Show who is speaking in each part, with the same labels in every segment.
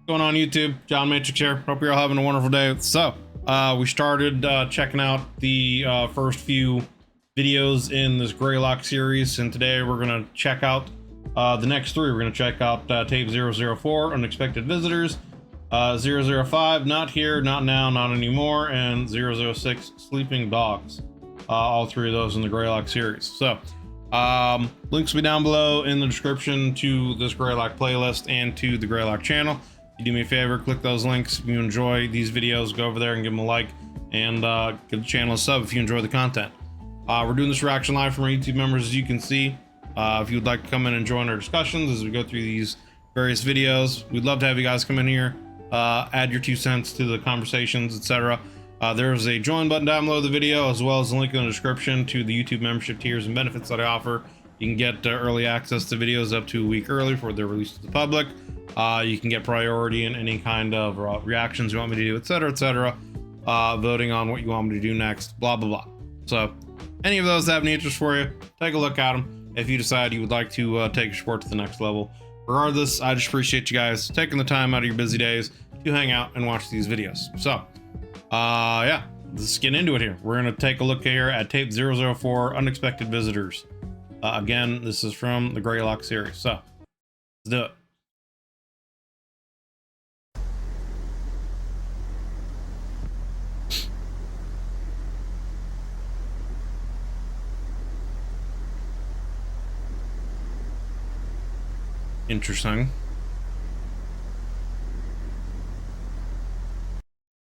Speaker 1: Going on YouTube? John Matrix here. Hope you're all having a wonderful day. So, we started checking out the first few videos in this Greylock series, and today we're going to check out the next three. We're going to check out tape 004, Unexpected Visitors, 005, Not Here, Not Now, Not Anymore, and 006, Sleeping Dogs. All three of those in the Greylock series. So, links will be down below in the description to this Greylock playlist and to the Greylock channel. You do me a favor, click those links. If you enjoy these videos, go over there and give them a like, and give the channel a sub if you enjoy the content. We're doing this reaction live from our YouTube members, as you can see. If you'd like to come in and join our discussions as we go through these various videos, we'd love to have you guys come in here, add your 2 cents to the conversations, etc. There's a join button down below the video, as well as a link in the description to the YouTube membership tiers and benefits that I offer. You can get early access to videos up to a week early before they're released to the public. You can get priority in any kind of reactions you want me to do, etc., etc. Voting on what you want me to do next, blah, blah, blah. So any of those that have any interest for you, take a look at them if you decide you would like to take your sport to the next level. Regardless, I just appreciate you guys taking the time out of your busy days to hang out and watch these videos. So, yeah, let's get into it here. We're going to take a look here at tape 004, Unexpected Visitors. Again, this is from the Greylock series. So, let's do it. Interesting.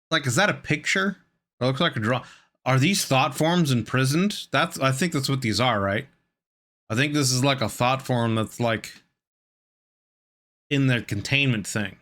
Speaker 1: Like, is that a picture? It looks like a draw. Are these thought forms imprisoned? I think that's what these are, right? I think this is like a thought form that's like in their containment thing.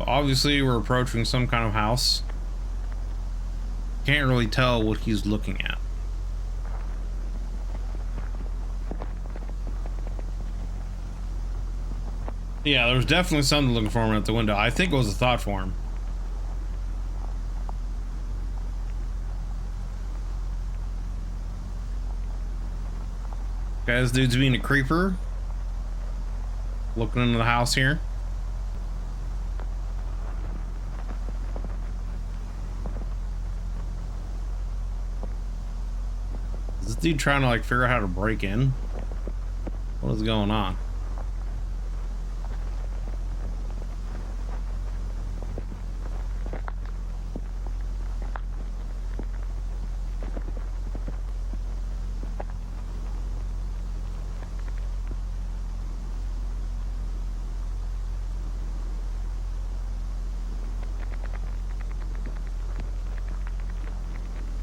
Speaker 1: Obviously, we're approaching some kind of house. Can't really tell what he's looking at. Yeah, there's definitely something looking for him at the window. I think it was a thought form. Okay, this dude's being a creeper. Looking into the house here. Is this dude trying to like figure out how to break in? What is going on?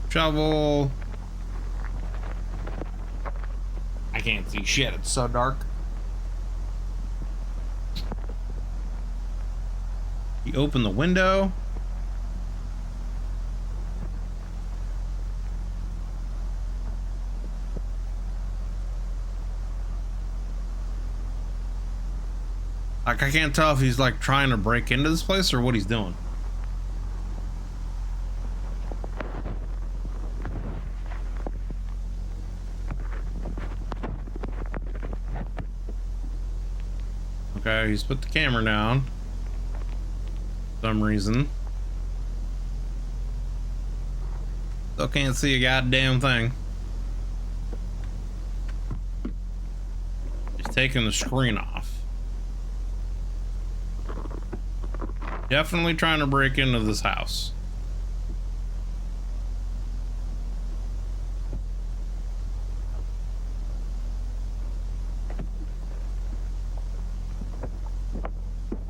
Speaker 1: Shovel. I can't see shit, it's so dark. You open the window. Like, I can't tell if he's like trying to break into this place or what he's doing. Okay, he's put the camera down for some reason. Still can't see a goddamn thing. He's taking the screen off. Definitely trying to break into this house.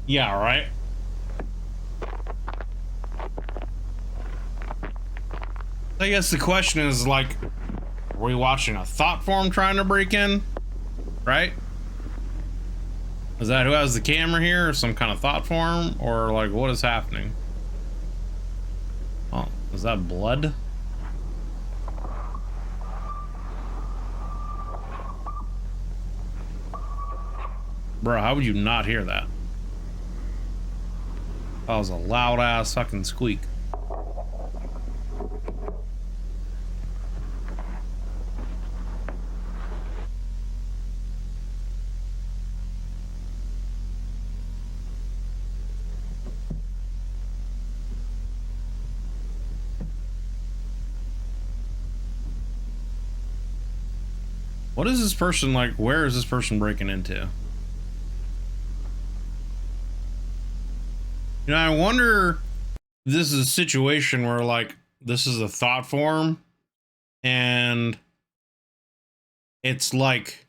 Speaker 1: Yeah, right. I guess the question is, like, are we watching a thought form trying to break in? Right? Is that who has the camera here, or some kind of thought form, or like what is happening? Oh, is that blood? Bro, how would you not hear that? That was a loud ass fucking squeak. What is this person like? Where is this person breaking into? You know, I wonder if this is a situation where like this is a thought form and it's like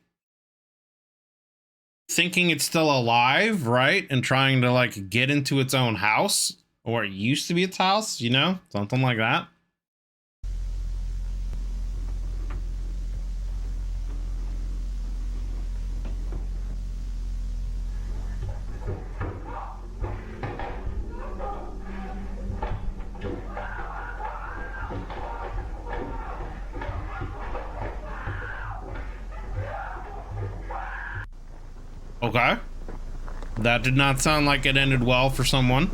Speaker 1: thinking it's still alive, right? And trying to like get into its own house, or it used to be its house, you know, something like that. Okay. That did not sound like it ended well for someone.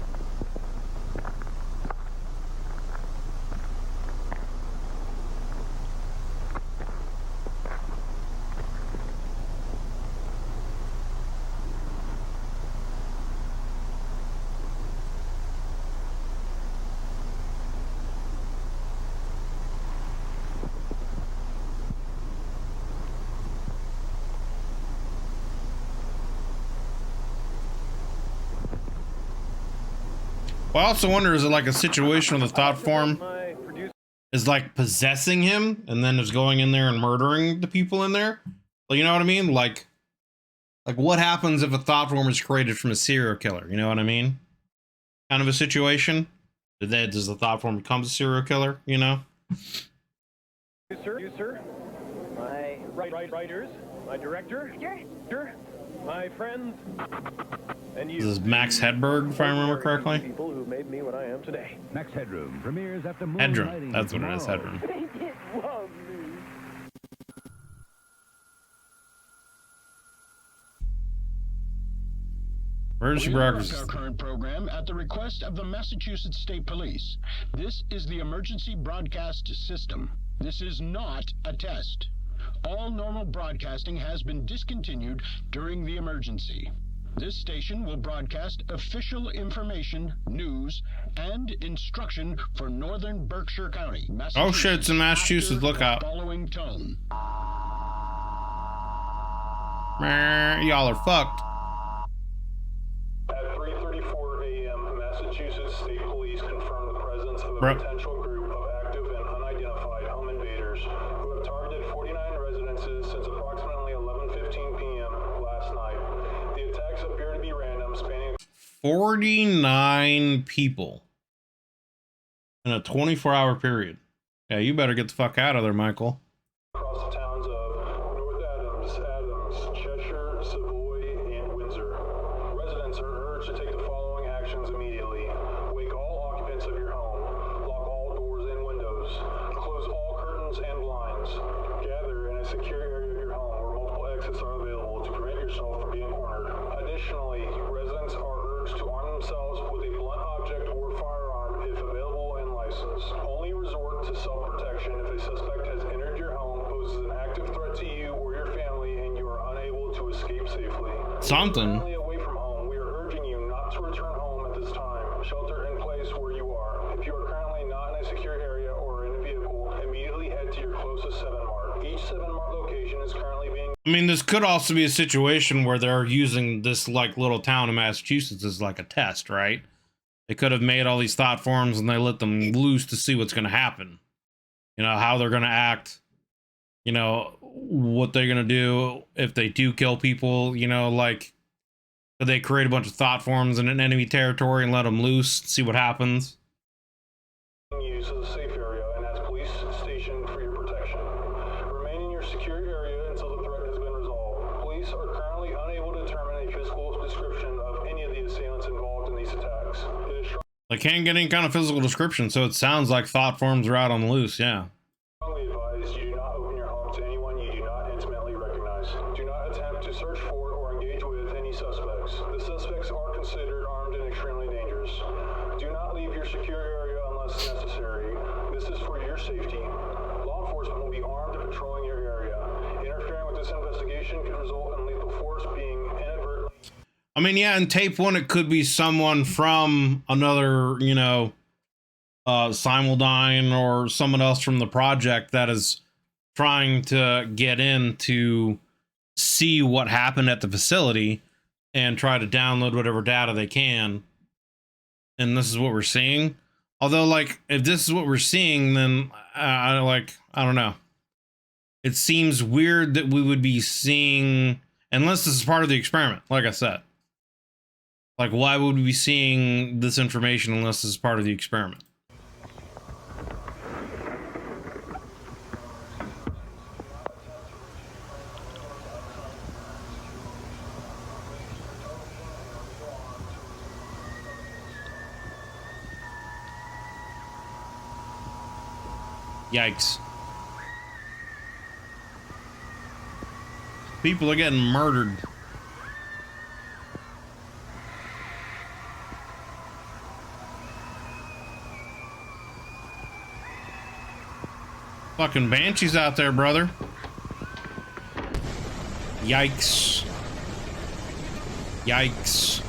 Speaker 1: Well, I also wonder, is it like a situation where the thought form is like possessing him and then is going in there and murdering the people in there? Well, you know what I mean? Like what happens if a thought form is created from a serial killer? You know what I mean? Kind of a situation. Does the thought form become a serial killer? You know?
Speaker 2: You, sir. My writers, my director, my friends, and you.
Speaker 1: This is Max Hedberg, if I remember correctly.
Speaker 2: People who made me what I am today.
Speaker 3: Max Headroom premieres after
Speaker 1: Hedrum. That's what it is, Hedrum.
Speaker 2: They did love me.
Speaker 1: Emergency
Speaker 4: We
Speaker 1: broadcast.
Speaker 4: interrupt our current program at the request of the Massachusetts State Police. This is the emergency broadcast system. This is not a test. All normal broadcasting has been discontinued during the emergency. This station will broadcast official information, news, and instruction for northern Berkshire County, Massachusetts.
Speaker 1: Oh shit, it's in Massachusetts, look out.
Speaker 4: Following tone.
Speaker 1: Y'all are fucked.
Speaker 5: At 3:34 a.m., Massachusetts State Police confirmed the presence of a
Speaker 1: Bro.
Speaker 5: potential group of active and unidentified home invaders who have targeted 49 residences since approximately 11:15 p.m. last night. The attacks appear to be random, spanning
Speaker 1: 49 people in a 24-hour period. Yeah, you better get the fuck out of there, Michael.
Speaker 5: across the towns of North Adams, Cheshire, Savoy, and Windsor. Residents are urged to take the following actions immediately. Wake all occupants of your home. Lock all doors and windows. Close all curtains and blinds. Gather in a secure area of your home where multiple exits are available to prevent yourself from being cornered. Additionally, residents are urged to arm themselves with a blunt object or firearm if available and licensed. Only resort to self-protection if a suspect has entered your home, poses an active threat to you or your family, and you are unable to escape safely.
Speaker 1: Something.
Speaker 5: Currently away from home, we are urging you not to return home at this time. Shelter in place where you are. If you are currently not in a secure area or in a vehicle, immediately head to your closest 7-Mart. Each 7-Mart location is currently being...
Speaker 1: I mean, this could also be a situation where they're using this like little town in Massachusetts as like a test, right? They could have made all these thought forms and they let them loose to see what's going to happen. You know, how they're going to act, you know, what they're going to do if they do kill people, you know, like they create a bunch of thought forms in an enemy territory and let them loose, see what happens.
Speaker 5: used as a safe area and as police stationed for your protection. Remain in your secure area until the threat has been resolved. Police are currently unable to determine a physical description of any of the assailants involved in these attacks. It is
Speaker 1: They can't get any kind of physical description, so it sounds like thought forms are out on the loose, yeah.
Speaker 5: strongly advised you do not open your home to anyone you do not intimately recognize. Do not attempt to search for or engage with any
Speaker 1: I mean, yeah, in tape one, it could be someone from another, you know, Simuldyne or someone else from the project that is trying to get in to see what happened at the facility and try to download whatever data they can. And this is what we're seeing. Although, like, if this is what we're seeing, then I don't know. It seems weird that we would be seeing, unless this is part of the experiment, like I said. Like, why would we be seeing this information unless this is part of the experiment? Yikes. People are getting murdered. Fucking banshees out there, brother. Yikes. Yikes.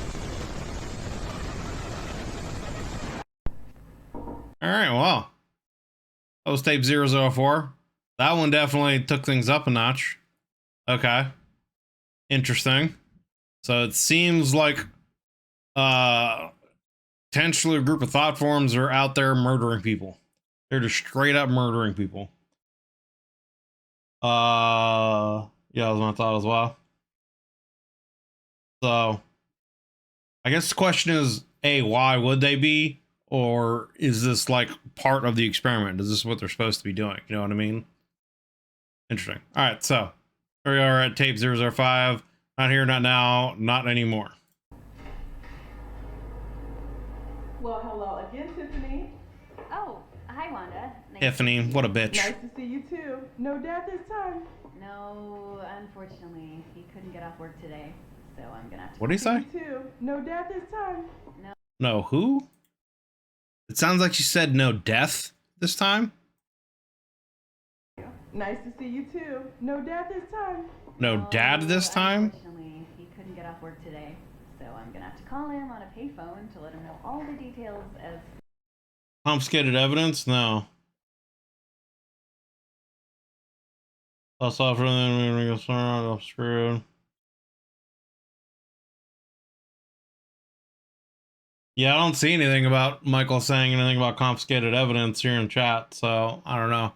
Speaker 1: Alright, well. That was tape 004. That one definitely took things up a notch. Okay. Interesting. So it seems like potentially a group of thought forms are out there murdering people. They're just straight up murdering people. Yeah, that was my thought as well. So I guess the question is, A, why would they be? Or is this like part of the experiment? Is this what they're supposed to be doing? You know what I mean? Interesting. All right, so here we are at tape 005. Not here, not now, not anymore.
Speaker 6: Well, hello again, Tiffany.
Speaker 7: Oh, hi, Wanda. Nice
Speaker 1: Tiffany, what a bitch.
Speaker 6: Nice to see you too. No dad this time.
Speaker 7: No, unfortunately, he couldn't get off work today, so I'm gonna have to.
Speaker 1: What did he say?
Speaker 6: You too. No dad this time.
Speaker 1: No, who? It sounds like she said no death this time.
Speaker 6: Nice to see you too. No dad this time.
Speaker 1: No dad this time?
Speaker 7: Unfortunately, he couldn't get off work today, so I'm gonna have to call him on a payphone to let him know all the details as.
Speaker 1: Confiscated evidence? No. Plus offer them to get I'm screwed. Yeah, I don't see anything about Michael saying anything about confiscated evidence here in chat, so I don't know.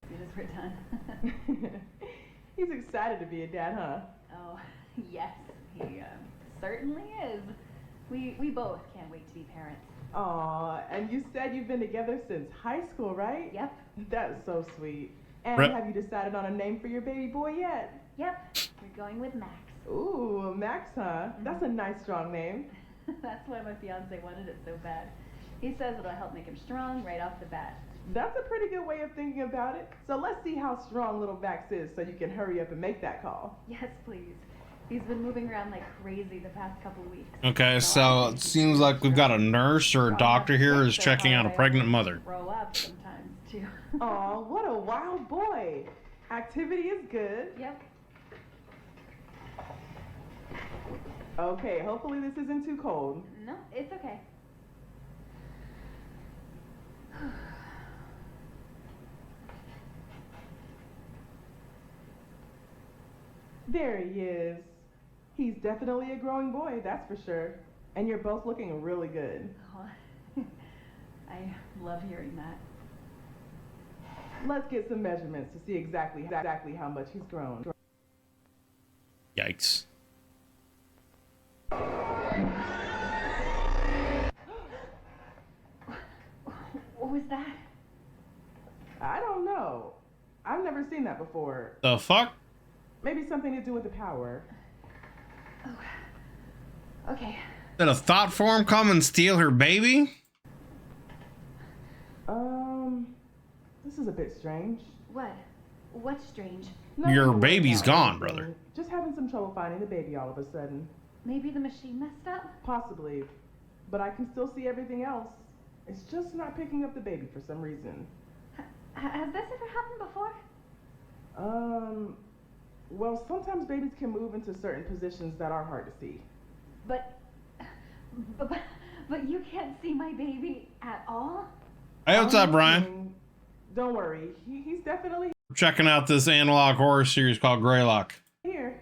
Speaker 7: As soon as we're done.
Speaker 6: He's excited to be a dad, huh?
Speaker 7: Oh, yes, he certainly is. We both can't wait to be parents.
Speaker 6: Aw, and you said you've been together since high school, right?
Speaker 7: Yep.
Speaker 6: That's so sweet. And
Speaker 1: Rip.
Speaker 6: have you decided on a name for your baby boy yet?
Speaker 7: Yep, we're going with Max.
Speaker 6: Ooh, Max, huh? That's a nice, strong name.
Speaker 7: That's why my fiance wanted it so bad. He says it'll help make him strong right off the bat.
Speaker 6: That's a pretty good way of thinking about it. So let's see how strong little Max is so you can hurry up and make that call.
Speaker 7: Yes, please. He's been moving around like crazy the past couple weeks.
Speaker 1: Okay, so it seems like we've got a nurse or a doctor here who's checking out a pregnant mother.
Speaker 7: Grow up sometimes too.
Speaker 6: Aw, what a wild boy. Activity is good.
Speaker 7: Yep.
Speaker 6: Okay, hopefully this isn't too cold.
Speaker 7: No, it's okay.
Speaker 6: There he is. He's definitely a growing boy, that's for sure. And you're both looking really good.
Speaker 7: Oh, I love hearing that.
Speaker 6: Let's get some measurements to see exactly how much he's grown.
Speaker 1: Yikes.
Speaker 7: What was that?
Speaker 6: I don't know. I've never seen that before.
Speaker 1: The fuck?
Speaker 6: Maybe something to do with the power.
Speaker 7: Oh. Okay.
Speaker 1: Did a thought form come and steal her baby?
Speaker 6: This is a bit strange.
Speaker 7: What? What's strange?
Speaker 6: Nothing
Speaker 1: Your
Speaker 6: to worry
Speaker 1: baby's
Speaker 6: about,
Speaker 1: gone,
Speaker 6: anything.
Speaker 1: brother.
Speaker 6: Just having some trouble finding the baby all of a sudden.
Speaker 7: Maybe the machine messed up?
Speaker 6: Possibly. But I can still see everything else. It's just not picking up the baby for some reason.
Speaker 7: Has this ever happened before?
Speaker 6: Well, sometimes babies can move into certain positions that are hard to see.
Speaker 7: But you can't see my baby at all?
Speaker 1: Hey, what's up, Brian?
Speaker 6: Don't worry, he's definitely
Speaker 1: We're checking out this analog horror series called Greylock.
Speaker 6: here.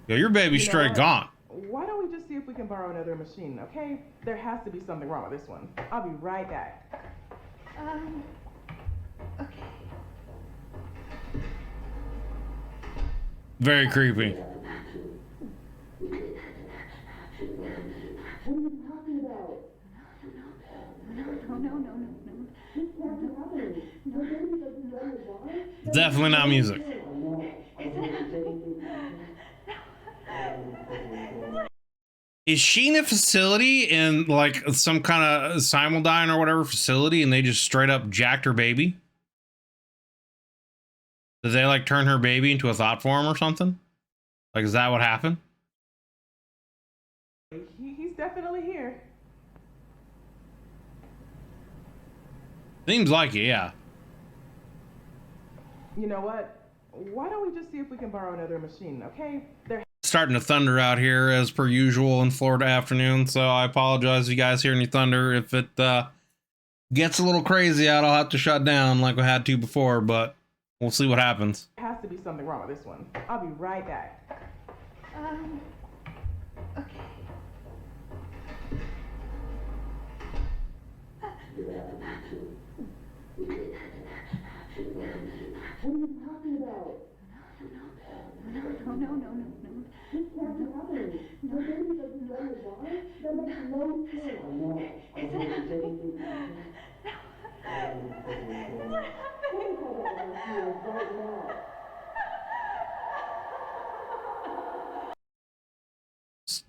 Speaker 1: Yo, your baby's
Speaker 6: You know
Speaker 1: straight
Speaker 6: what?
Speaker 1: gone.
Speaker 6: Why don't we just see if we can borrow another machine, okay? There has to be something wrong with this one. I'll be right back.
Speaker 7: Okay.
Speaker 1: Very creepy. Definitely not music. Is she in a facility in like some kind of Simuldyne or whatever facility and they just straight up jacked her baby? Did they like turn her baby into a thought form or something? Like, is that what happened?
Speaker 6: He's definitely here.
Speaker 1: Seems like it, yeah.
Speaker 6: You know what? Why don't we just see if we can borrow another machine, okay? There
Speaker 1: Starting to thunder out here as per usual in Florida afternoon, so I apologize if you guys hear any thunder. If it gets a little crazy out, I'll have to shut down like we had to before, but we'll see what happens.
Speaker 6: has to be something wrong with this one. I'll be right back.
Speaker 7: Okay.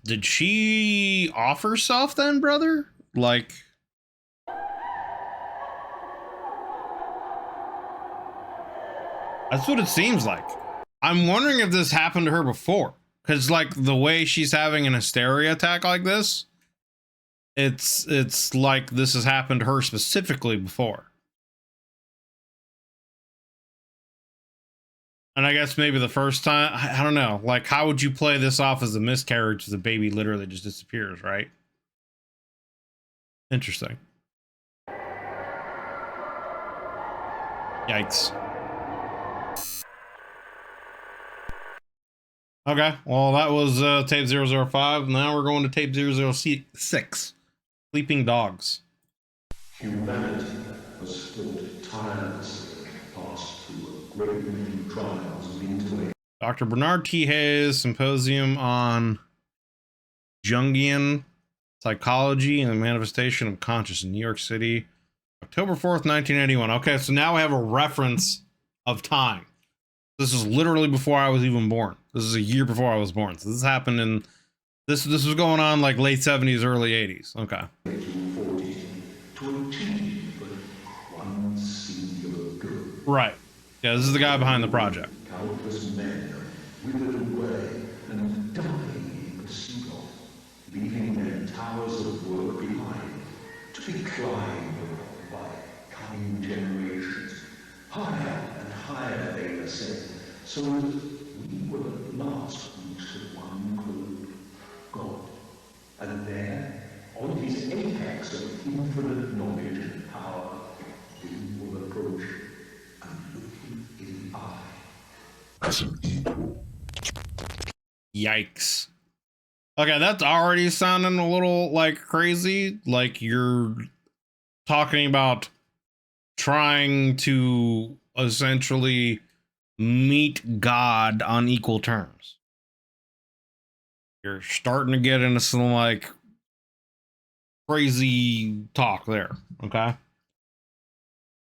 Speaker 1: Did she off herself then, brother? Like, that's what it seems like. I'm wondering if this happened to her before, because like the way she's having an hysteria attack like this, it's like this has happened to her specifically before. And I guess maybe the first time, I don't know, like how would you play this off as a miscarriage if the baby literally just disappears, right? Interesting. Yikes. Okay, well that was tape 005. Now we're going to tape 006. Sleeping Dogs.
Speaker 8: Humanity has fought tirelessly and passed through a great many trials of intellect.
Speaker 1: Dr. Bernard T. Hayes Symposium on Jungian Psychology and the Manifestation of Consciousness in New York City, October 4th, 1981. Okay, so now we have a reference of time. This is literally before I was even born. This is a year before I was born. So this happened in, this was going on like late 70s, early 80s. Okay.
Speaker 8: 1840 to achieve but one singular good.
Speaker 1: Right. Yeah, this is the guy behind the project.
Speaker 8: Countless men withered away and dying in pursuit of, leaving their towers of work behind, to be climbed upon by coming generations. Higher and higher they ascend, so that we will at last reach the one called God. And there, on his apex of infinite knowledge and power, we will approach and look him in the eye as an equal.
Speaker 1: Yikes. Okay, that's already sounding a little like crazy. Like you're talking about trying to essentially meet God on equal terms. You're starting to get into some like crazy talk there. Okay.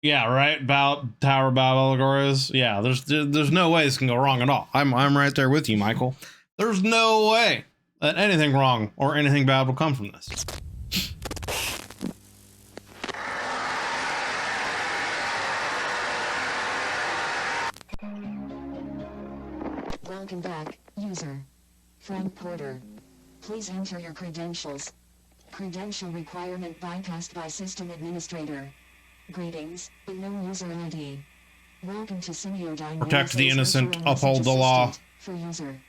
Speaker 1: Yeah, right. About Tower Bob allegories. Yeah, there's no way this can go wrong at all. I'm right there with you, Michael. There's no way that anything wrong or anything bad will come from this.
Speaker 9: Welcome back, user. Frank Porter. Please enter your credentials. Credential requirement bypassed by system administrator. Greetings, unknown user ID. Welcome to Semiodyne.
Speaker 1: Protect the
Speaker 9: USA's
Speaker 1: innocent,
Speaker 9: interim
Speaker 1: uphold
Speaker 9: message
Speaker 1: the law.
Speaker 9: assistant for user.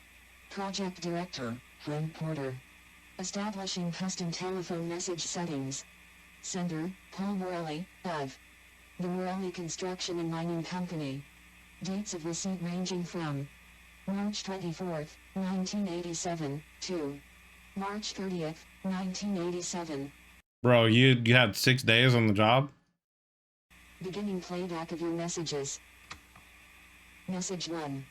Speaker 9: Project Director, Frank Porter. Establishing custom telephone message settings. Sender, Paul Morelli, of the Morelli Construction and Mining Company. Dates of receipt ranging from March 24th, 1987, to March 30th, 1987.
Speaker 1: Bro, you had 6 days on the job?
Speaker 9: Beginning playback of your messages. Message 1.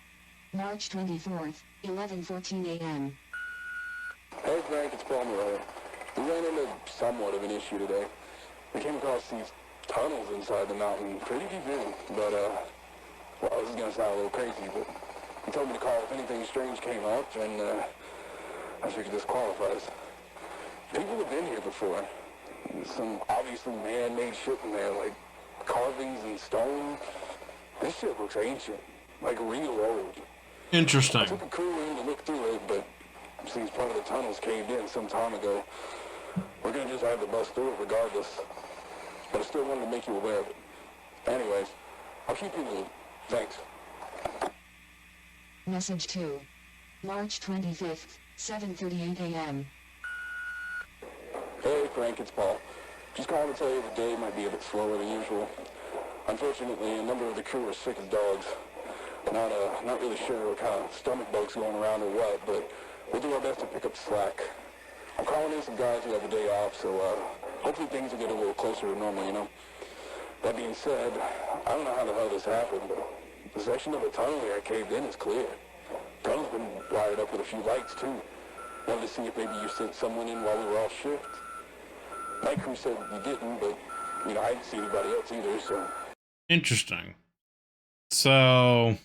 Speaker 9: March 24th, 11:14 a.m.
Speaker 5: Hey Frank, it's Paul Morelli. We ran into somewhat of an issue today. We came across these tunnels inside the mountain, pretty deep in, but well, this is gonna sound a little crazy, but he told me to call if anything strange came up, and I figured this qualifies. People have been here before. Some obviously man-made shit in there, like carvings and stone. This shit looks ancient, like real old.
Speaker 1: Interesting.
Speaker 5: I took a crew in to look through it, but seems part of the tunnels caved in some time ago. We're gonna just have to bust through it regardless. But I still wanted to make you aware of it. Anyways, I'll keep you in the loop. Thanks.
Speaker 9: Message 2. March 25th, 7:38 a.m.
Speaker 5: Hey Frank, it's Paul. Just calling to tell you the day might be a bit slower than usual. Unfortunately, a number of the crew are sick as dogs. Not really sure what kind of stomach bugs going around or what, but we'll do our best to pick up slack. I'm calling in some guys who have a day off, so hopefully things will get a little closer to normal, you know. That being said, I don't know how the hell this happened, but the section of the tunnel here caved in is clear. Tunnel's been wired up with a few lights, too. Wanted to see if maybe you sent someone in while we were off shift. Night crew said you didn't, but, you know, I didn't see anybody else either, so...
Speaker 1: Interesting. So...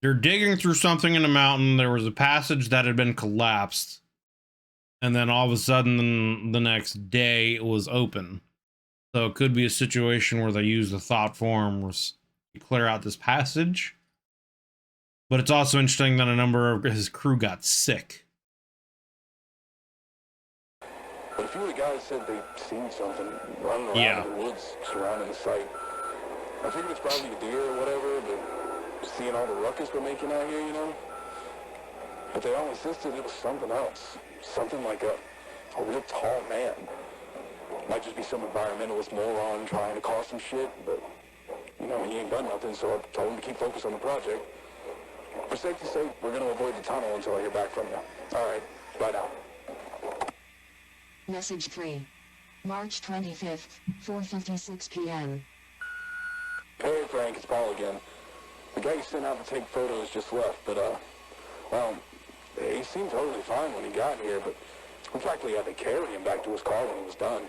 Speaker 1: You're digging through something in a mountain. There was a passage that had been collapsed. And then all of a sudden, the next day, it was open. So it could be a situation where they use the thought forms to clear out this passage. But it's also interesting that a number of his crew got sick.
Speaker 5: But a few of the guys said they'd seen something running around in the woods surrounding the site. I figured it's probably a deer or whatever, but seeing all the ruckus we're making out here, you know? But they all insisted it was something else. Something like a real tall man. Might just be some environmentalist moron trying to cause some shit, but, you know, he ain't done nothing, so I told him to keep focused on the project. For safety's sake, we're going to avoid the tunnel until I hear back from you. All right, bye now.
Speaker 9: Message 3. March 25th, 4:56 p.m.
Speaker 5: Hey, Frank, it's Paul again. The guy you sent out to take photos just left, but, well, he seemed totally fine when he got here, but we practically had to carry him back to his car when he was done.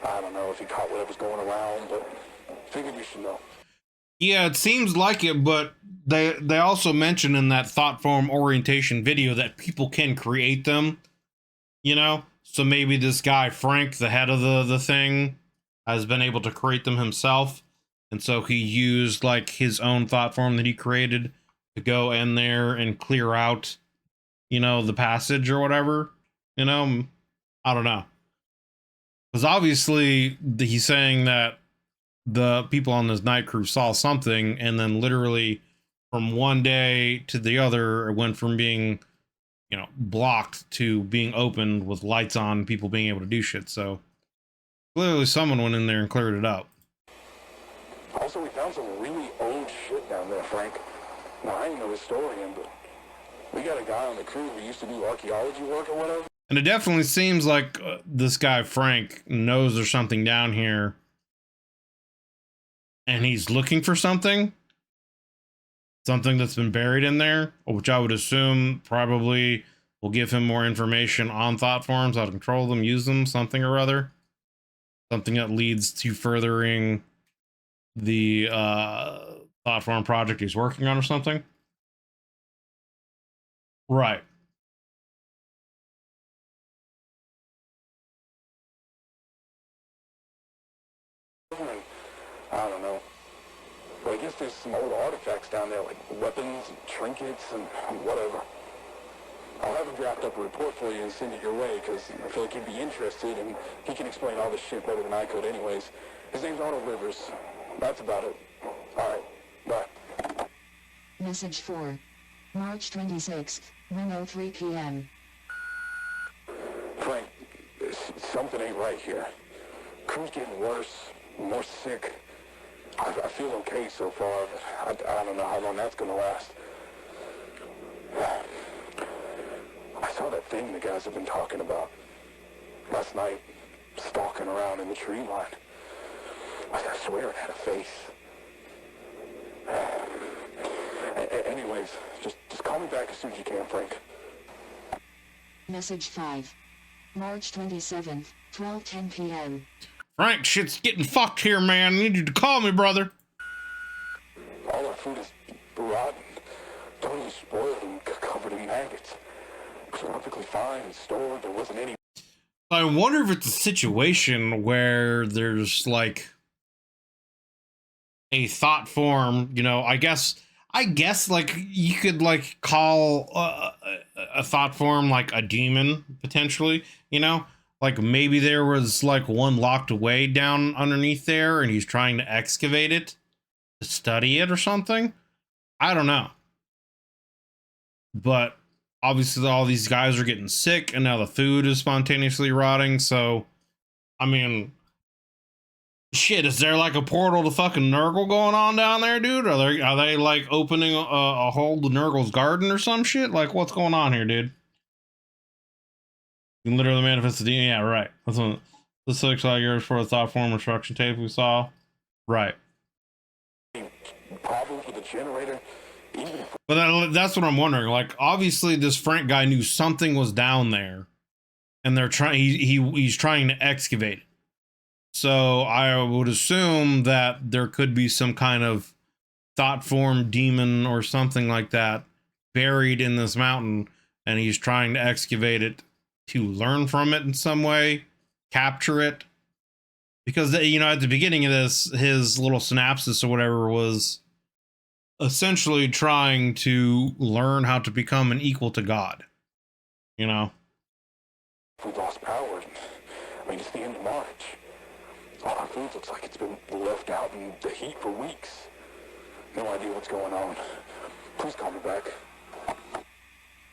Speaker 5: I don't know if he caught whatever's going around, but figured you should know.
Speaker 1: Yeah, it seems like it, but they also mention in that thought form orientation video that people can create them, you know? So maybe this guy, Frank, the head of the thing, has been able to create them himself. And so he used, like, his own thought form that he created to go in there and clear out, you know, the passage or whatever. You know? I don't know. Because obviously he's saying that the people on this night crew saw something, and then literally from one day to the other, it went from being, you know, blocked to being opened with lights on, people being able to do shit. So clearly someone went in there and cleared it up.
Speaker 5: Also, we found some really old shit down there, Frank. Now, I ain't no historian, but we got a guy on the crew who used to do archaeology work or whatever.
Speaker 1: And it definitely seems like this guy, Frank, knows there's something down here. And he's looking for something. Something that's been buried in there, which I would assume probably will give him more information on thought forms, how to control them, use them, something or other. Something that leads to furthering the thought form project he's working on or something. Right.
Speaker 5: I don't know. But I guess there's some old artifacts down there, like weapons and trinkets and whatever. I I'll have him draft up a report for you and send it your way, because I feel like he'd be interested, and he can explain all this shit better than I could anyways. His name's Arnold Rivers. That's about it. All right, bye.
Speaker 9: Message 4. March 26th, 1:03 p.m.
Speaker 5: Frank, something ain't right here. Crew's getting worse, more sick. I feel okay so far, but I don't know how long that's gonna last. I saw that thing the guys have been talking about last night, stalking around in the tree line. I swear it had a face. Anyways, just call me back as soon as you can, Frank.
Speaker 9: Message 5. March 27th, 12:10 p.m.
Speaker 1: Frank, shit's getting fucked here, man. I need you to call me, brother.
Speaker 5: All our food is rotten, totally spoiled and covered in maggots. It was perfectly fine and stored. There wasn't any.
Speaker 1: I wonder if it's a situation where there's like a thought form, you know, I guess like you could like call a thought form like a demon potentially, you know, like maybe there was like one locked away down underneath there and he's trying to excavate it to study it or something. I don't know. But obviously all these guys are getting sick and now the food is spontaneously rotting. So, I mean, shit, is there like a portal to fucking Nurgle going on down there, dude? Are they like opening a hole to Nurgle's garden or some shit? Like, what's going on here, dude? You can literally manifest the demon. Yeah, right. That's what this looks like yours for a thought form instruction tape we saw. Right.
Speaker 5: Problems with the generator.
Speaker 1: But that's what I'm wondering. Like, obviously, this Frank guy knew something was down there, and they're trying. He's trying to excavate it. So I would assume that there could be some kind of thought form demon or something like that buried in this mountain, and he's trying to excavate it to learn from it in some way, capture it. Because, you know, at the beginning of this, his little synapses or whatever was essentially trying to learn how to become an equal to God. You know?
Speaker 5: We lost power. I mean, it's the end of March. All our food looks like it's been left out in the heat for weeks. No idea what's going on. Please call me back.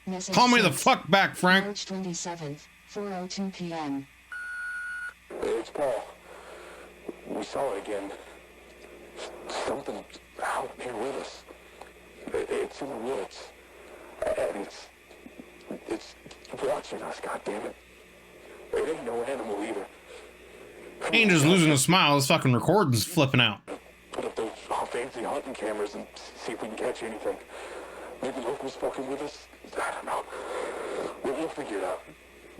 Speaker 9: Message
Speaker 1: Call me the
Speaker 9: 6.
Speaker 1: fuck back, Frank.
Speaker 9: March 27th, 4:02 p.m.
Speaker 5: It's Paul. We saw it again. Something out here with us. It's in the woods. And it's watching us, goddammit. It ain't no animal either.
Speaker 1: He ain't just losing a smile, his fucking recording's flipping out.
Speaker 5: Put up those fancy hunting cameras and see if we can catch anything. Maybe locals fucking with us. I don't know. We'll figure it out.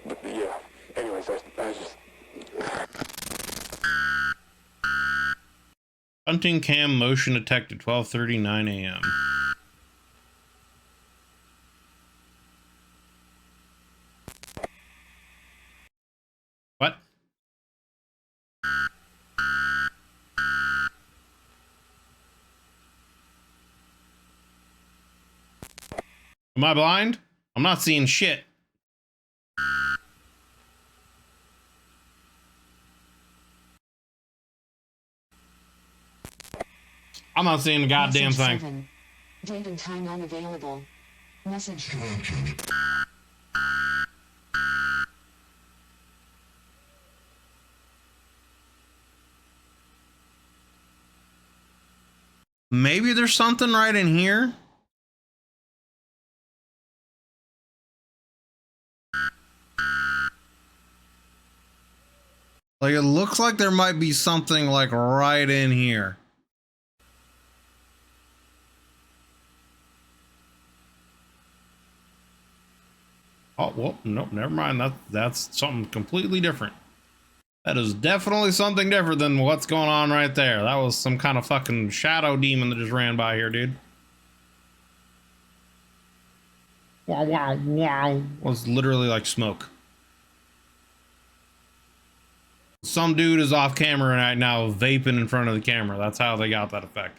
Speaker 5: But yeah. Anyways, I just.
Speaker 1: Hunting cam motion detected 12:39 a.m. What? Am I blind? I'm not seeing shit. I'm not seeing a goddamn
Speaker 9: Message
Speaker 1: thing.
Speaker 9: 7. Date and time unavailable. Message.
Speaker 1: Maybe there's something right in here. Like, it looks like there might be something like right in here. Oh, well, nope, never mind. That's something completely different. That is definitely something different than what's going on right there. That was some kind of fucking shadow demon that just ran by here, dude. Wow, wow, wow. Was literally like smoke. Some dude is off camera right now vaping in front of the camera. That's how they got that effect.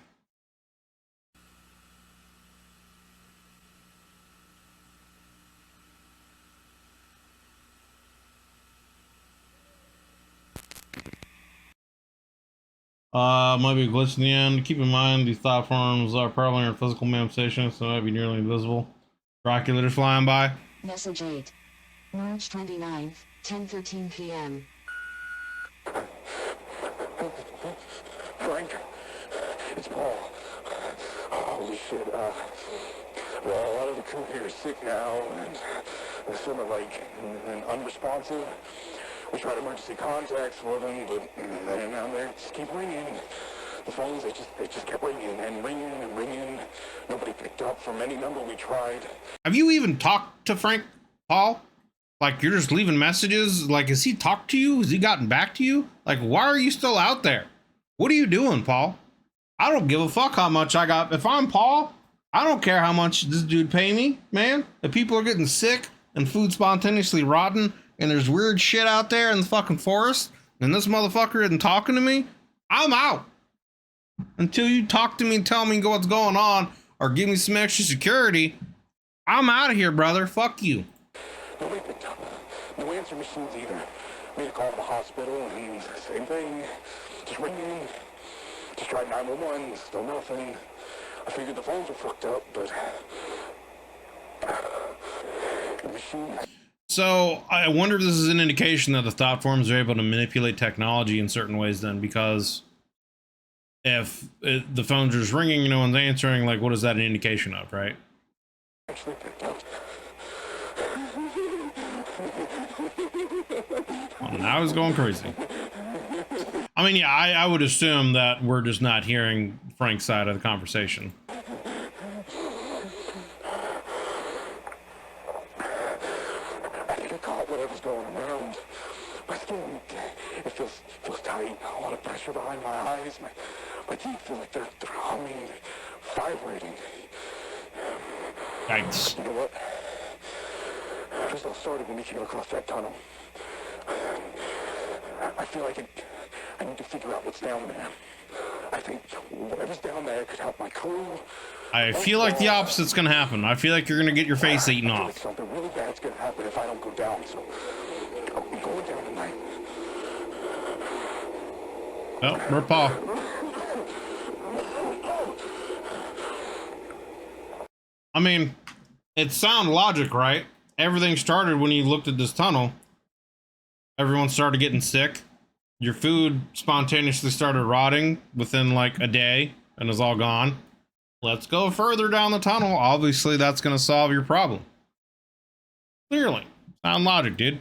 Speaker 1: Might be a glitch in the end. Keep in mind these thought forms are probably in a physical manifestation, so they might be nearly invisible. Dracula just flying by.
Speaker 9: Message 8. March 29th, 10:13 p.m.
Speaker 5: Frank, it's Paul. Holy shit, well, a lot of the crew here is sick now, and they're sort of like unresponsive. We tried emergency contacts for them, but they're down there, just keep ringing. The phones, they just kept ringing and ringing and ringing. Nobody picked up from any number we tried.
Speaker 1: Have you even talked to Frank, Paul? Like, you're just leaving messages? Like, has he talked to you? Has he gotten back to you? Like, why are you still out there? What are you doing, Paul? I don't give a fuck how much I got. If I'm Paul, I don't care how much this dude pay me, man. If people are getting sick and food spontaneously rotten and there's weird shit out there in the fucking forest and this motherfucker isn't talking to me, I'm out. Until you talk to me and tell me what's going on or give me some extra security, I'm out of here, brother. Fuck you.
Speaker 5: Nobody picked up. No answer machines either. We had to call the hospital and same thing. Just ringing. Just tried 911. Still nothing. I figured the phones were fucked up, but the machine.
Speaker 1: So I wonder if this is an indication that the thought forms are able to manipulate technology in certain ways then, because if the phones are just ringing and no one's answering, like, what is that an indication of, right?
Speaker 5: Actually picked up.
Speaker 1: Well, now he's going crazy. I mean, yeah, I would assume that we're just not hearing Frank's side of the conversation.
Speaker 5: I think I caught whatever's going around. My skin, it feels tight. A lot of pressure behind my eyes. My teeth feel like they're humming, vibrating.
Speaker 1: Yikes.
Speaker 5: You know what? This all started when we came across that tunnel. I feel like I need to figure out what's down there. I think whatever's down there could help my crew.
Speaker 1: I feel like the opposite's gonna happen. I feel like you're gonna get your face eaten
Speaker 5: I feel
Speaker 1: off.
Speaker 5: like something really bad's gonna happen if I don't go down, so I'm going down tonight.
Speaker 1: Oh, we're Paul. I mean, it's sound logic, right? Everything started when you looked at this tunnel. Everyone started getting sick. Your food spontaneously started rotting within like a day and is all gone. Let's go further down the tunnel. Obviously, that's going to solve your problem. Clearly. Sound logic, dude.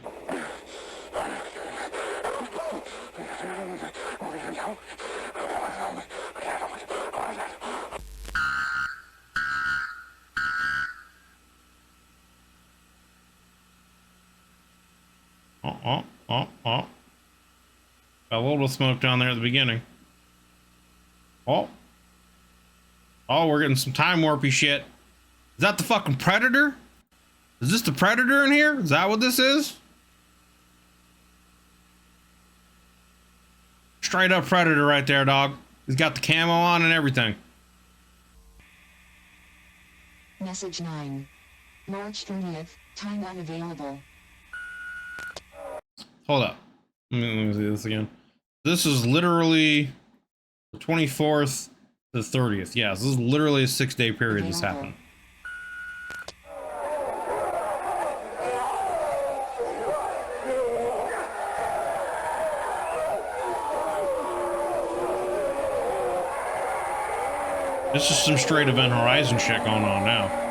Speaker 1: Oh. Got a little bit of smoke down there at the beginning. Oh, we're getting some time warpy shit. Is that the fucking Predator? Is this the Predator in here? Is that what this is? Straight up Predator right there, dog. He's got the camo on and everything.
Speaker 9: Message 9. March 30th, time unavailable.
Speaker 1: Hold up. Let me see this again. This is literally the 24th to the 30th. Yeah, this is literally a 6-day period this happened. This is some straight Event Horizon shit going on now.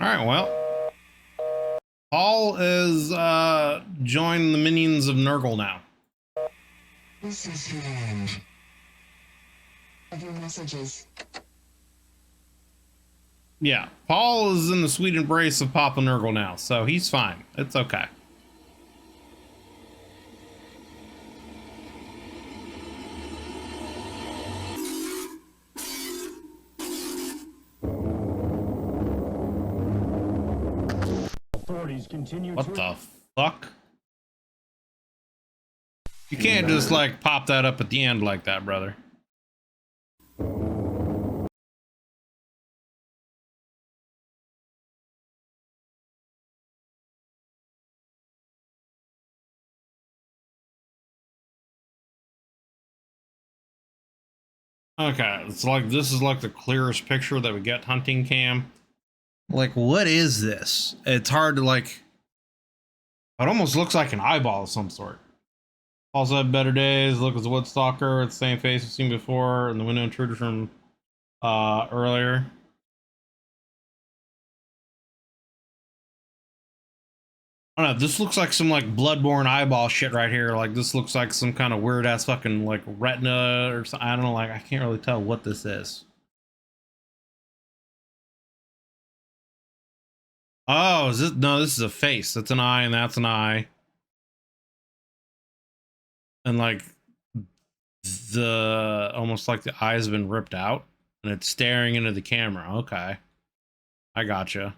Speaker 1: Alright, well. Paul is joining the minions of Nurgle now.
Speaker 9: This is the end of your messages.
Speaker 1: Yeah, Paul is in the sweet embrace of Papa Nurgle now, so he's fine. It's okay.
Speaker 4: Authorities continue
Speaker 1: What the fuck? You can't just like pop that up at the end like that, brother. Okay, it's like this is like the clearest picture that we get hunting cam. Like, what is this? It's hard to like. It almost looks like an eyeball of some sort. Also had better days. Look, it's a Woodstalker. It's the same face we've seen before, and the window intruder from earlier. I don't know. This looks like some like Bloodborne eyeball shit right here. Like this looks like some kind of weird ass fucking like retina or something. I don't know. Like I can't really tell what this is. Oh, is this? No, this is a face. That's an eye, and that's an eye. And like the almost like the eyes have been ripped out, and it's staring into the camera. Okay, I gotcha.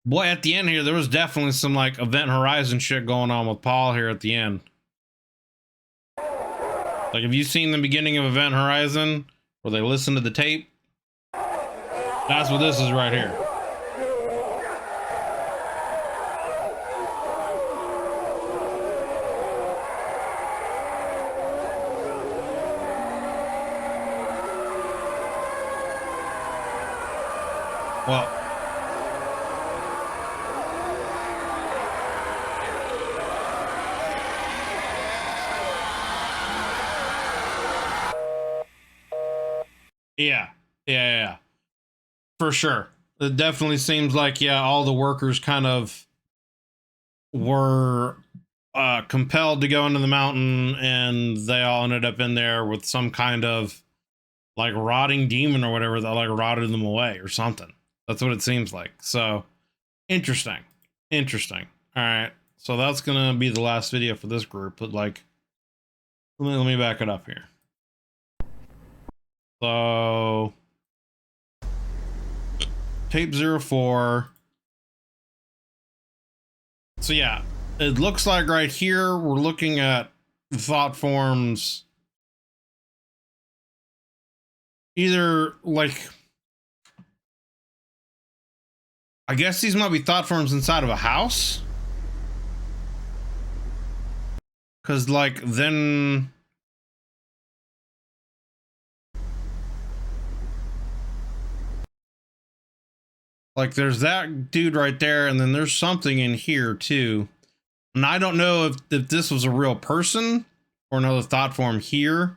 Speaker 1: Boy, at the end here, there was definitely some like Event Horizon shit going on with Paul here at the end. Like, have you seen the beginning of Event Horizon where they listen to the tape? That's what this is right here. Well, yeah, for sure. It definitely seems like, yeah, all the workers kind of were compelled to go into the mountain, and they all ended up in there with some kind of like rotting demon or whatever that like rotted them away or something. That's what it seems like. So interesting. All right, so that's gonna be the last video for this group, but like let me back it up here. So tape 04. So yeah, it looks like right here we're looking at thought forms either like, I guess these might be thought forms inside of a house, because like then like there's that dude right there, and then there's something in here too, and I don't know if this was a real person or another thought form here.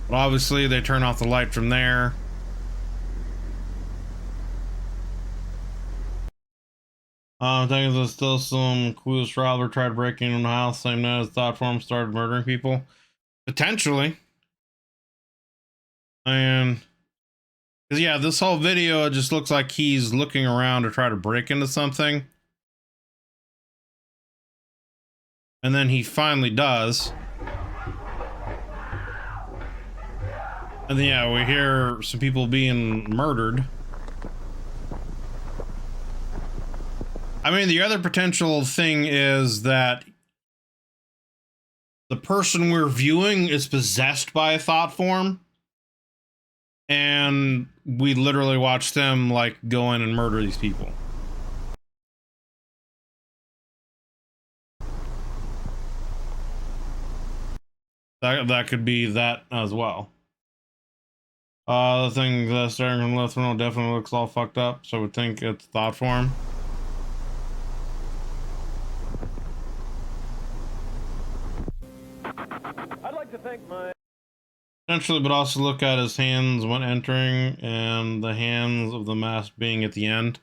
Speaker 1: But obviously they turn off the light from there. I think there's still some clues. Robber tried breaking into the house, same night as thought form started murdering people. Potentially. And because yeah, this whole video, it just looks like he's looking around to try to break into something. And then he finally does. And then yeah, we hear some people being murdered. I mean, the other potential thing is that the person we're viewing is possessed by a thought form, and we literally watch them like go in and murder these people. That could be that as well. The thing that's staring from the left window definitely looks all fucked up, so I would think it's thought form.
Speaker 2: I'd like to thank my...
Speaker 1: Potentially, but also look at his hands when entering and the hands of the mask being at the end.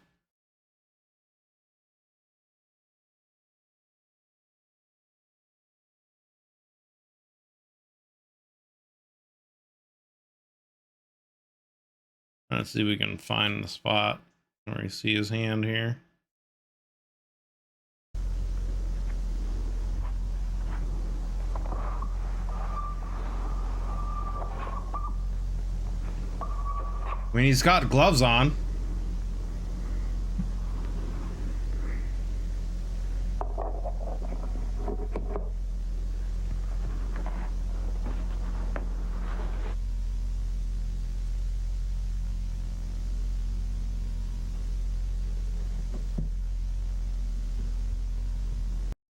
Speaker 1: Let's see if we can find the spot where you see his hand here. I mean, he's got gloves on.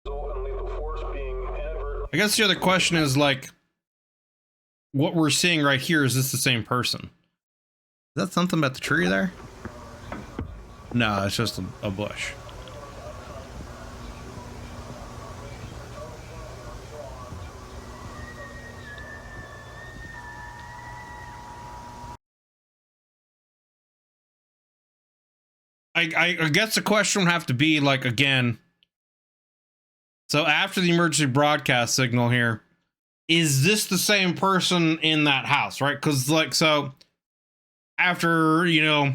Speaker 5: result in lethal force being inadvertently.
Speaker 1: I guess the other question is, like, what we're seeing right here, is this the same person? Is that something about the tree there? No, it's just a bush. I guess the question would have to be, like, again, so after the emergency broadcast signal here, is this the same person in that house, right? Because, like, so after, you know,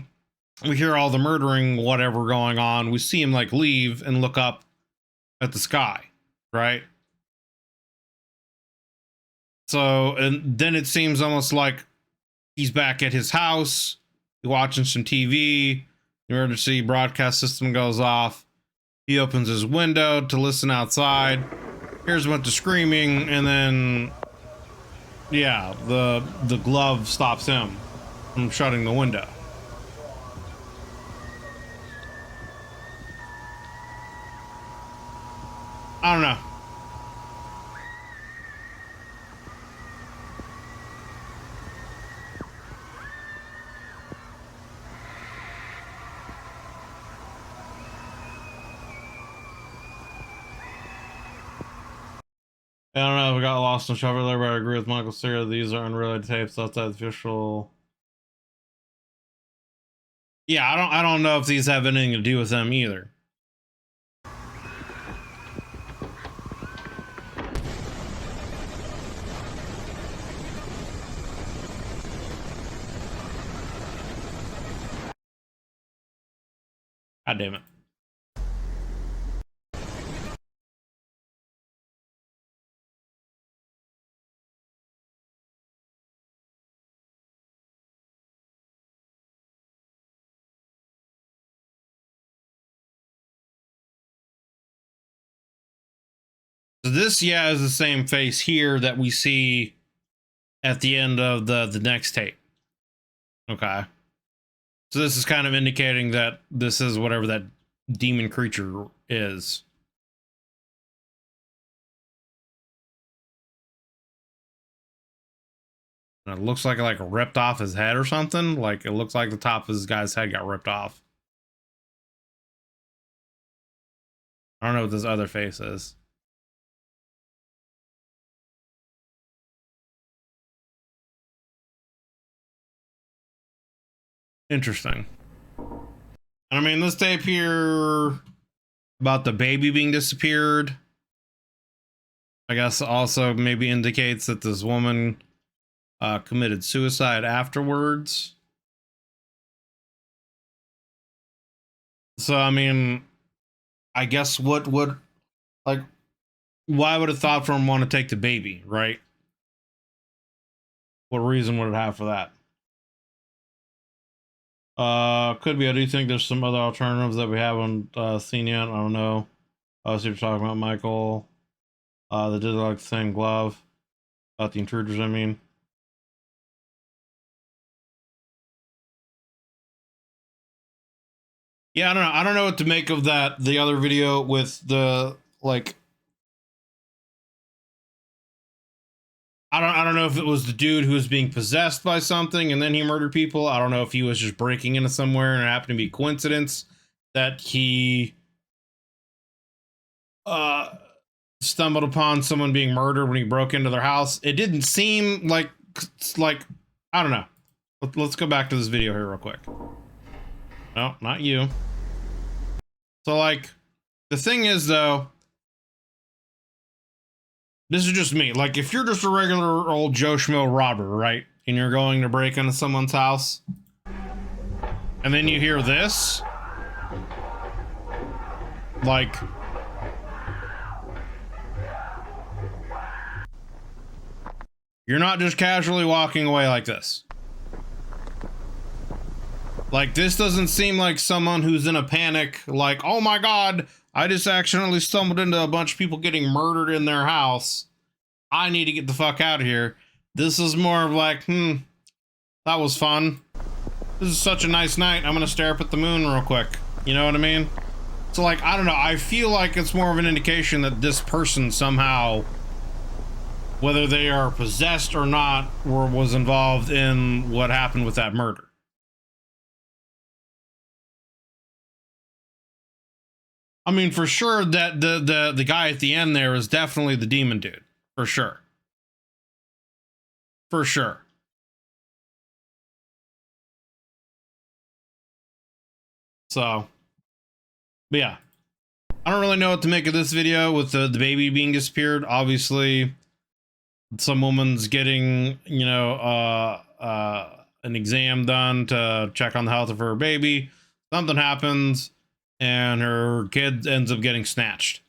Speaker 1: we hear all the murdering, whatever going on, we see him, like, leave and look up at the sky, right? So, and then it seems almost like he's back at his house, watching some TV. The emergency broadcast system goes off. He opens his window to listen outside. Here's a bunch of screaming, and then, yeah, the glove stops him from shutting the window. I don't know. I don't know if we got lost in shuffle there, but I agree with Michael Cera. These are unrelated tapes outside the official. Yeah, I don't know if these have anything to do with them either. God damn it. So this, yeah, is the same face here that we see at the end of the next tape. Okay. So this is kind of indicating that this is whatever that demon creature is. And it looks like ripped off his head or something. Like, it looks like the top of this guy's head got ripped off. I don't know what this other face is. Interesting. And I mean, this tape here about the baby being disappeared, I guess also maybe indicates that this woman committed suicide afterwards. So, I mean, I guess what would, like, why would a thought form want to take the baby, right? What reason would it have for that? Could be. I do think there's some other alternatives that we haven't seen yet. I don't know. Obviously, we're talking about Michael. They did like the same glove. About the intruders, I mean. Yeah, I don't know. I don't know what to make of that. The other video with the, like, I don't know if it was the dude who was being possessed by something and then he murdered people. I don't know if he was just breaking into somewhere and it happened to be coincidence that he stumbled upon someone being murdered when he broke into their house. It didn't seem like I don't know. Let's go back to this video here real quick. No, not you. So, like, the thing is, though, this is just me. Like, if you're just a regular old Joe Schmo robber, right? And you're going to break into someone's house, and then you hear this, like, you're not just casually walking away like this. Like, this doesn't seem like someone who's in a panic, like, oh my God, I just accidentally stumbled into a bunch of people getting murdered in their house. I need to get the fuck out of here. This is more of like, that was fun. This is such a nice night. I'm gonna stare up at the moon real quick. You know what I mean? So like, I don't know, I feel like it's more of an indication that this person somehow, whether they are possessed or not, was involved in what happened with that murder. I mean, for sure that the guy at the end there is definitely the demon dude. For sure. For sure. So, but yeah. I don't really know what to make of this video with the baby being disappeared. Obviously, some woman's getting, you know, an exam done to check on the health of her baby. Something happens and her kid ends up getting snatched.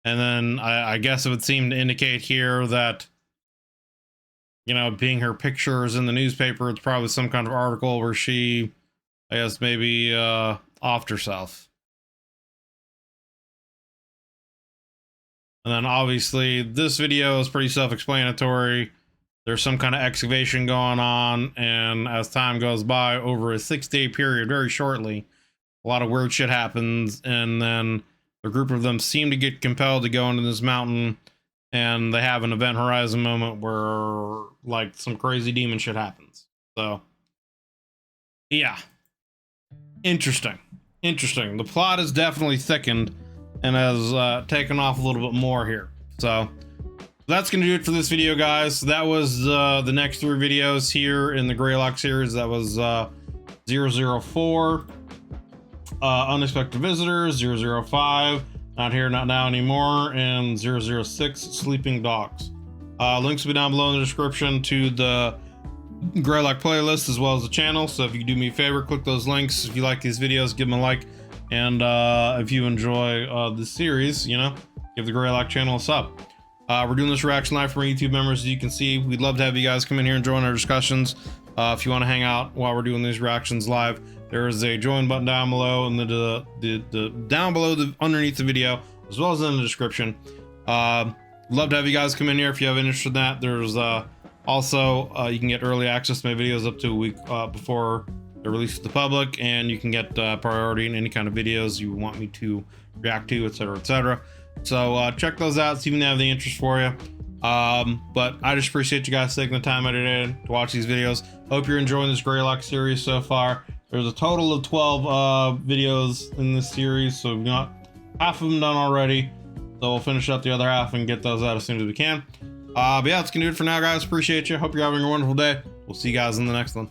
Speaker 1: And then I guess it would seem to indicate here that, you know, being her pictures in the newspaper, it's probably some kind of article where she, I guess, maybe offed herself. And then obviously this video is pretty self-explanatory. There's some kind of excavation going on, and as time goes by, over a 6-day period, very shortly, a lot of weird shit happens, and then a group of them seem to get compelled to go into this mountain, and they have an event horizon moment where, like, some crazy demon shit happens. So, yeah. Interesting. Interesting. The plot is definitely thickened and has taken off a little bit more here. So, that's going to do it for this video, guys. That was the next 3 videos here in the Greylock series. That was 004, Unexpected Visitors, 005, Not Here, Not Now Anymore, and 006, Sleeping Dogs. Links will be down below in the description to the Greylock playlist as well as the channel. So if you do me a favor, click those links. If you like these videos, give them a like. And if you enjoy this series, you know, give the Greylock channel a sub. We're doing this reaction live for YouTube members, as you can see. We'd love to have you guys come in here and join our discussions. If you want to hang out while we're doing these reactions live, there is a join button down below, and the down below underneath the video, as well as in the description. Love to have you guys come in here if you have interest in that. There's also you can get early access to my videos up to a week before they're released to the public, and you can get priority in any kind of videos you want me to react to, etc., etc. So check those out, see if they have the interest for you. But I just appreciate you guys taking the time out of your day to watch these videos. Hope you're enjoying this Greylock series so far. There's a total of 12 videos in this series, so we've got half of them done already. So we'll finish up the other half and get those out as soon as we can. But yeah, that's gonna do it for now, guys. Appreciate you. Hope you're having a wonderful day. We'll see you guys in the next one.